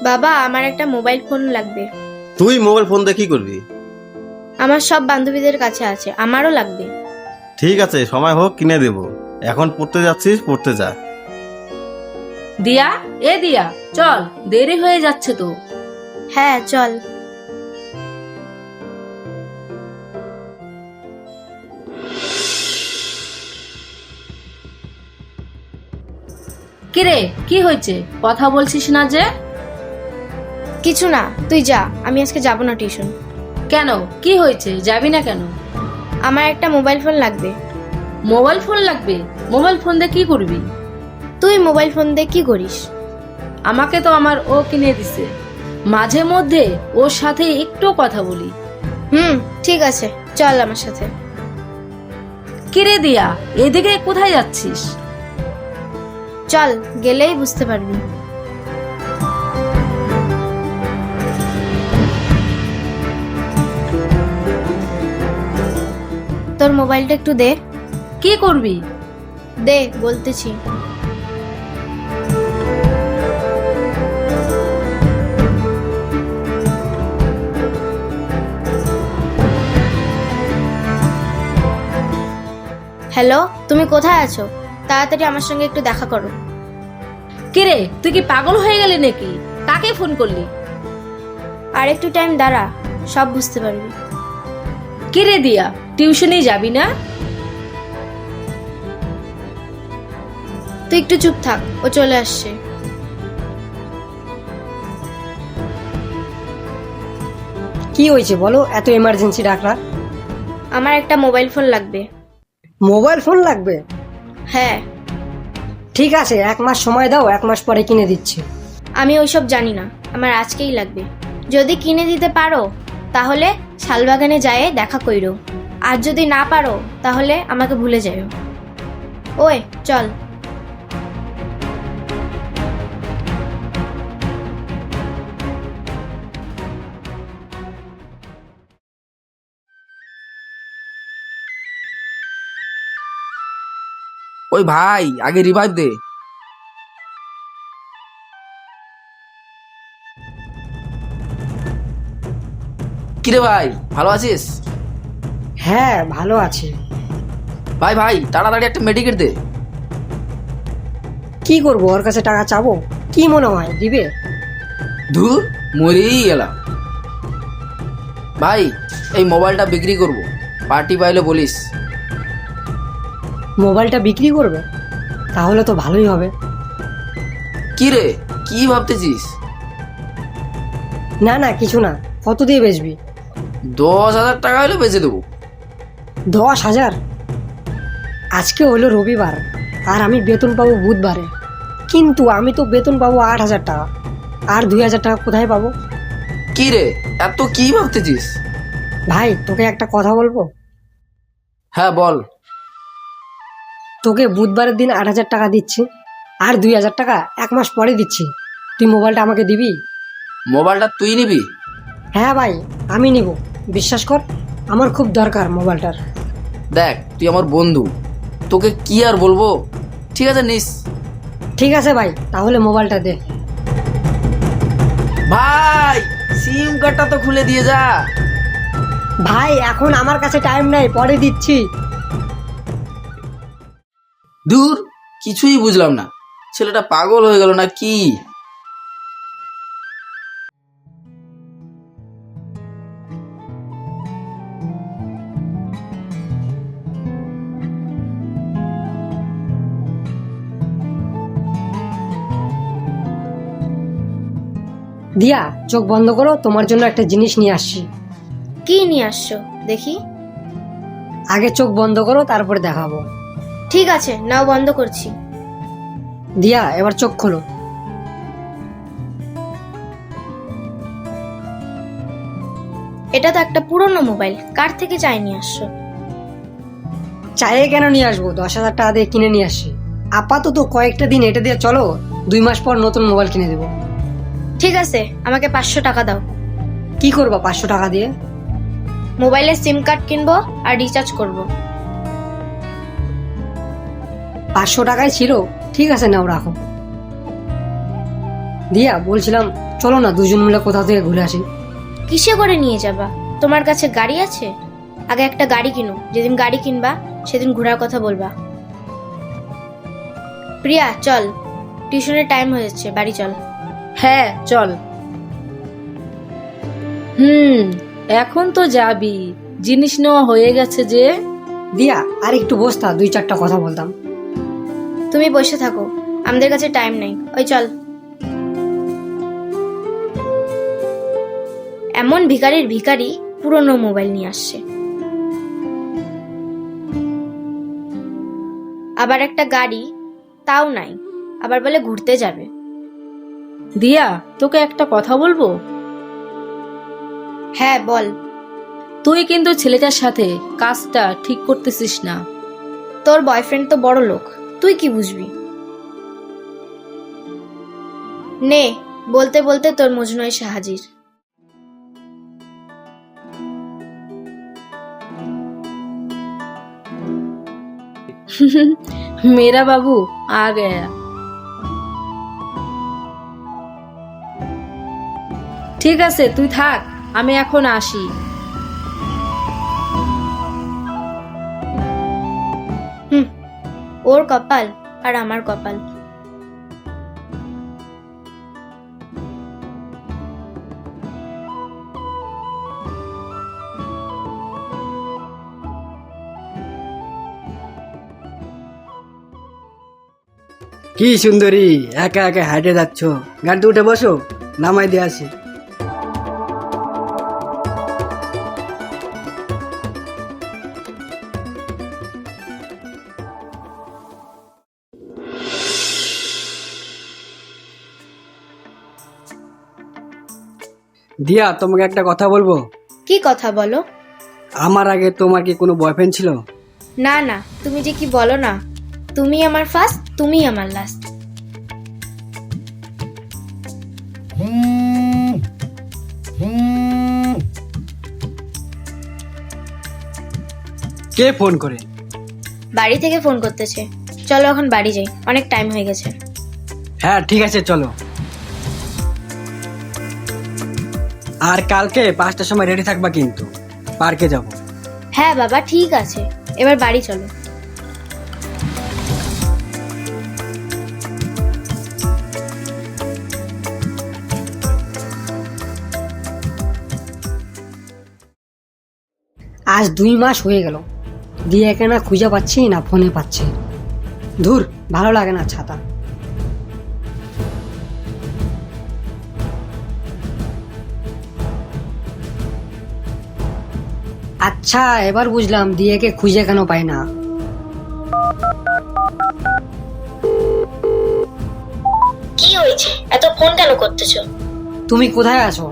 বাবা, আমার একটা মোবাইল ফোন লাগবে। তুই মোবাইল ফোন দিয়ে কি করবি? আমার সব বান্ধবীদের কাছে আছে, আমারও লাগবে। ঠিক আছে, সময় হোক কিনে দেব। এখন পড়তে যাচ্ছিস, পড়তে যা। দিয়া, এ দিয়া, চল, দেরি হয়ে যাচ্ছে তো। হ্যাঁ চল। কিরে, কি হয়েছে? কথা বলছিস না যে? কিছু না, তুই যা, আমি আজকে যাব না টিউশন। কেন, কি হয়েছে? যাবি না কেন? আমার একটা মোবাইল ফোন লাগবে। মোবাইল ফোন লাগবে? মোবাইল ফোন দিয়ে কি করবি? তুই মোবাইল ফোন দিয়ে কি করিস? আমাকে তো আমার ও কিনে দিছে, মাঝে মধ্যে ওর সাথে একটু কথা বলি। ঠিক আছে, চল আমার সাথে। কিরে দিয়া, এদিকে কোথায় যাচ্ছিস? চল, গেলেই বুঝতে পারবি। তোর মোবাইলটা একটু দে। কি করবি? দে বলতেছি। হ্যালো, তুমি কোথায় আছো? তাড়াতাড়ি আমার সঙ্গে একটু দেখা করো। কিরে, তুই কি পাগল হয়ে গেলি নাকি? কাকে ফোন করলি? আর একটু টাইম দাঁড়া, সব বুঝতে পারবি। কিরে দিয়া, টিউশনে যাবি না? তুই একটু চুপ থাক, ও চলে আসছে। কি হয়েছে বলো, এত এমার্জেন্সি ডাকলা? আমার একটা মোবাইল ফোন লাগবে। মোবাইল ফোন লাগবে? হ্যাঁ। ঠিক আছে, 1 মাস সময় দাও, 1 মাস পরে কিনে দিচ্ছি। আমি ওইসব জানি না, আমার আজকেই লাগবে। যদি কিনে দিতে পারো তাহলে শালবাগানে যায় দেখা কইরো, আর যদি না পারো তাহলে আমাকে ভুলে যাও। ওই চল। ওই ভাই, আগে রিভাইভ দে। কিরে ভাই, ভালো আছিস? হ্যাঁ ভালো আছি। ভাই ভাই, তাড়াতাড়ি একটা মেডিকেট দে। কি করব, ওর কাছে টাকা চাবো? কি মনে হয় দিবে? ধুর, মরেই গেলাম। ভাই, এই মোবাইলটা বিক্রি করব, পার্টি পাইলে বলিস। মোবাইলটা বিক্রি করবে? তাহলে তো ভালোই হবে। কি রে, কি ভাবতেছিস? না না, কিছু না। কত দিয়ে বেচবি? 10,000 টাকা হলে বেচে দেবো। 10,000? আজকে হলো রবিবার, আর আমি বেতন পাবো বুধবারে। কিন্তু আমি তো বেতন পাবো 8,000 টাকা, আর 2,000 টাকা কোথায় পাবো? কি রে, এত কি ভাবতেছিস? ভাই, তোকে একটা কথা বলবো? হ্যাঁ বল। তোকে বুধবারের দিন 8,000 টাকা দিচ্ছি, আর 2,000 টাকা 1 মাস পরে দিচ্ছি। তুই মোবাইলটা আমাকে দিবি? মোবাইলটা তুই নিবি? হ্যাঁ ভাই, আমি নিব। বিশ্বাস কর, আমার খুব দরকার মোবাইলটার। দেখ, তুই আমার বন্ধু, তোকে কি আর বলবো। ঠিক আছে, নিস। ঠিক আছে ভাই, তাহলে মোবাইলটা দে। ভাই, সিম কার্ডটা তো খুলে দিয়ে যা। ভাই, এখন আমার কাছে টাইম নাই, পরে দিচ্ছি। দূর, কিছুই বুঝলাম না, ছেলেটা পাগল হয়ে গেল না কি? দিয়া, চোখ বন্ধ করো, তোমার জন্য একটা জিনিস নিয়ে আসছি। কি নিয়ে আসছো দেখি? আগে চোখ বন্ধ করো, তারপরে দেখাবো। ঠিক আছে, নাও বন্ধ করছি। দিয়া, এবার চোখ খোলো। এটা তো একটা পুরনো মোবাইল, কার থেকে চাই নিয়ে আসছো? চাইয়ে কেন নিয়ে আসবো, 10,000 টাকা দিয়ে কিনে নিয়ে আসছি। আপাতত কয়েকটা দিন এটা দিয়ে চলো, 2 মাস পর নতুন মোবাইল কিনে দেবো। ঠিক আছে, আমাকে 500 টাকা দাও। কি করবা 500 টাকা দিয়ে? মোবাইলের সিম কার্ড কিনবো আর রিচার্জ করব। 500 টাকাই ছিল? ঠিক আছে, নাও রাখো। দিয়া বলছিলাম চলো না দুজন মিলে কোথাও থেকে ঘুরে আসি। কিসে করে নিয়ে যাবা? তোমার কাছে গাড়ি আছে? আগে একটা গাড়ি কিনো, যেদিন গাড়ি কিনবা সেদিন ঘোরার কথা বলবা। প্রিয়া চল, টিউশনের টাইম হয়ে যাচ্ছে, বাড়ি চল। হ্যাঁ চল। এখন তো যাবি, জিনিস নেওয়া হয়ে গেছে যে। দিয়া আর একটু বসতা, 2-4টা কথা বলতাম। তুমি বসে থাকো, আমাদের কাছে টাইম নেই, ওই চল। এমন ভিখারির ভিখারি পুরনো মোবাইল নিয়ে আসছে, আবার একটা গাড়ি তাও নাই, আবার বলে ঘুরতে যাবে। দিয়া তোকে একটা কথা বলবো। হ্যাঁ বল। তুই কিন্তু ছেলেটার সাথে কাজটা ঠিক করতেছিস না। তোর বয়ফ্রেন্ড তো বড় লোক, তুই কি বুঝবি? নে, বলতে বলতে তোর মজনু এসে হাজির। मेरा बाबू आ गया। ঠিক আছে তুই থাক, আমি এখন আসি। ওর কপাল আর আমার কপাল। কি সুন্দরী, একা একা হাঁটে যাচ্ছ, গাড়িতে উঠে বসো, নামাই দিয়ে আসি। দিয়া তোমাকে একটা কথা বলবো। কি কথা বলো? আমার আগে তোমার কি কোনো বয়ফ্রেন্ড ছিল? না না, তুমি যে কি বলো না, তুমি আমার ফার্স্ট, তুমি আমার লাস্ট। কে ফোন করে? বাড়ি থেকে ফোন করতেছে। চলো এখন বাড়ি যাই, অনেক টাইম হয়ে গেছে। হ্যাঁ ঠিক আছে চলো। আর কালকে 5টার সময় রেডি থাকবা কিন্তু, পার্কে যাব। হ্যাঁ বাবা ঠিক আছে, এবার বাড়ি চলো। আজ 2 মাস হয়ে গেল, দিয়াকে না খুঁজে পাচ্ছি না ফোনে পাচ্ছি। ধুর, ভালো লাগে না ছাতা। আচ্ছা এবার বুঝলাম দিয়াকে খুঁজে কেন পাই না। কি হয়েছে, এত ফোন কেন করতেছো? তুমি কোথায় আছো?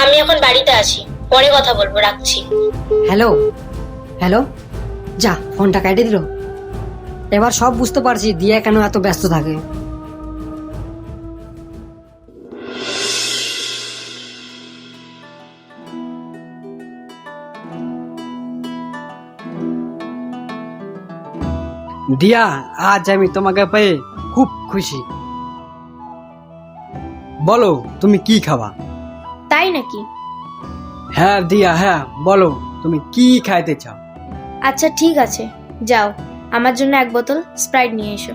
আমি এখন বাড়িতে আছি, পরে কথা বলবো, রাখছি। হ্যালো হ্যালো, যা ফোনটা কেটে দিল। এবার সব বুঝতে পারছি দিয়া কেন এত ব্যস্ত থাকে। দিয়া আজ আমি তোমাকে পেয়ে খুব খুশি। বলো তুমি কি খাবা? তাই নাকি? হ্যাঁ দিয়া, হ্যাঁ বলো তুমি কি খাইতে চাও? আচ্ছা ঠিক আছে, যাও আমার জন্য 1 বোতল স্প্রাইট নিয়ে এসো।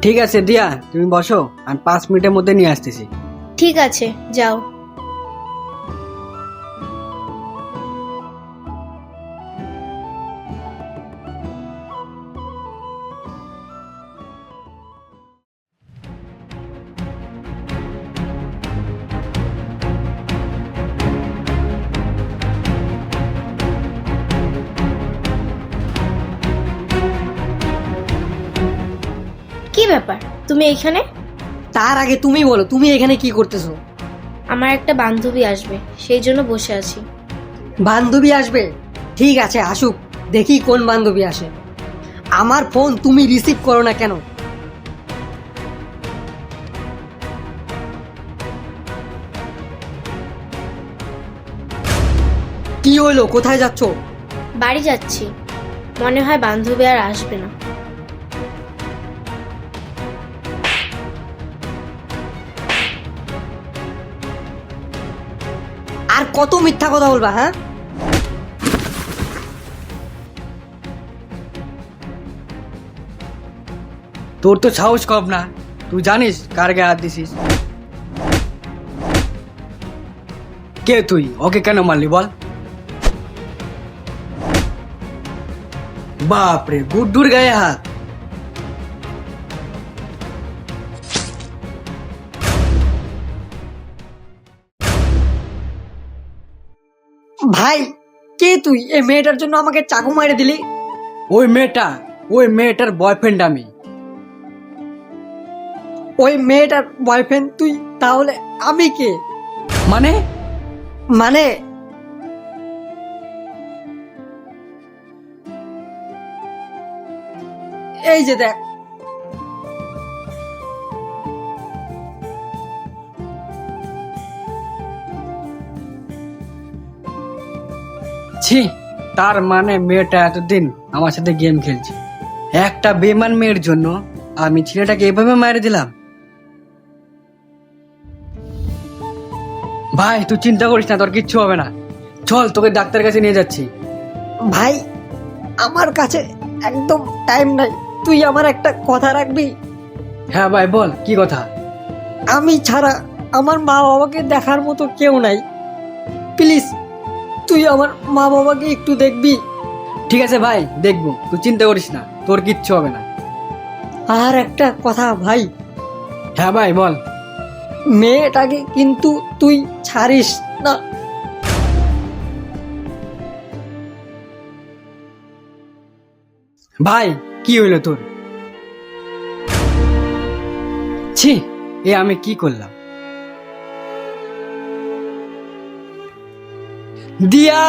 ঠিক আছে দিয়া, তুমি বসো, আমি 5 মিনিটের মধ্যে নিয়ে আসতেছি। ঠিক আছে যাও। কি ব্যাপার, তুমি এইখানে? তার আগে তুমি বলো, তুমি এখানে কি করতেছো? আমার একটা বান্ধবী আসবে, সেই জন্য বসে আছি। বান্ধবী আসবে? ঠিক আছে আসুক, দেখি কোন বান্ধবী আসে। আমার ফোন তুমি রিসিভ করো না কেন? কি হলো, কোথায় যাচ্ছো? বাড়ি যাচ্ছি, মনে হয় বান্ধবী আর আসবে না। কত মিথ্যা কথা বলবা, হ্যাঁ? তোর তো সাহস কম না, তুই জানিস কার গায়ে হাত দিছিস? কে তুই? ওকে কেন মারলি বল? বাপরে, গুড্ডুর গায়ে হাত! ভাই, কে তুই? এই মেয়েটার জন্য আমাকে চাকু মারে দিলি? ওই মেয়েটার বয়ফ্রেন্ড আমি। ওই মেয়েটার বয়ফ্রেন্ড তুই? তাহলে আমি কে? মানে? মানে এই যে দেখ। ছি, তার মানে মেয়েটা এতদিন আমার সাথে গেম খেলছে। একটা বেমান মেয়ের জন্য আমি ছেলেটাকে এভাবে মেরে দিলাম। ভাই তুই চিন্তা করিস না, তোর কিচ্ছু হবে না। চল, তোকে ডাক্তারের কাছে নিয়ে যাচ্ছি। ভাই, আমার কাছে একদম টাইম নাই, তুই আমার একটা কথা রাখবি? হ্যাঁ ভাই বল, কি কথা? আমি ছাড়া আমার মা বাবাকে দেখার মতো কেউ নাই, প্লিজ তুই আমার মা বাবাকে একটু দেখবি। ঠিক আছে ভাই, দেখবো, তুই চিন্তা করিস না, তোর কিচ্ছু হবে না। আর একটা কথা ভাই, হ্যাঁ ভাই বল। মেয়েটাকে কিন্তু তুই ছাড়িস না। ভাই কি হইলো তোর? ছি, এ আমি কি করলাম? দিয়া!